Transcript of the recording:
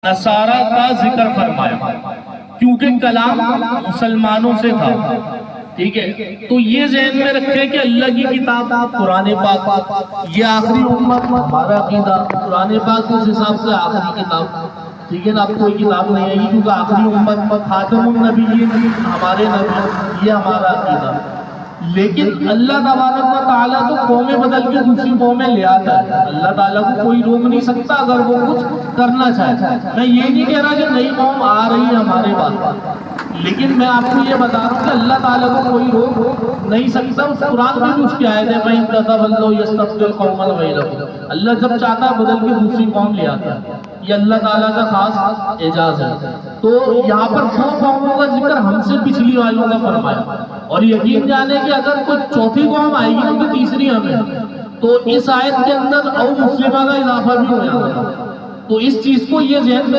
نصارہ کا ذکر فرمایا کیونکہ کلام مسلمانوں سے تھا، ٹھیک ہے؟ تو یہ ذہن میں رکھیں کہ اللہ کی کتاب قرآن پاک، یہ آخری امت ہمارا عقیدہ، قرآن پاک اس حساب سے آخری کتاب، ٹھیک ہے نا؟ اب کوئی کتاب نہیں آئی کیونکہ آخری امت خاتم النبیین ہمارے نبی، یہ ہمارا عقیدہ۔ لیکن اللہ تبارک و تعالیٰ تو قومیں بدل کے دوسری قومیں لے آتا ہے، اللہ تعالیٰ کو کوئی روک نہیں سکتا اگر وہ کچھ کرنا چاہے۔ میں یہ نہیں کہہ رہا کہ نئی قوم آ رہی ہے ہمارے پاس، لیکن میں آپ کو یہ بتا رہا ہوں کہ اللہ تعالیٰ کو کوئی روک نہیں سکتا۔ اس قرآن میں بھی اس کی آیت ہے وَإِن تَتَوَلَّوْا يَسْتَبْدِلْ قَوْمًا غَيْرَكُمْ، اللہ جب چاہتا ہے بدل کے دوسری قوم لے آتا ہے، یہ اللہ تعالیٰ کا خاص اعزاز ہے۔ تو یہاں پر دو قوموں کا ذکر ہم سے پچھلی والوں کا فرمایا، اور یقین جانے کہ اگر کوئی چوتھی قوم آئے گی تو تیسری ہمیں، تو اس آیت کے اندر او مسلمہ کا اضافہ بھی ہو جاتا ہے۔ تو اس چیز کو یہ ذہن میں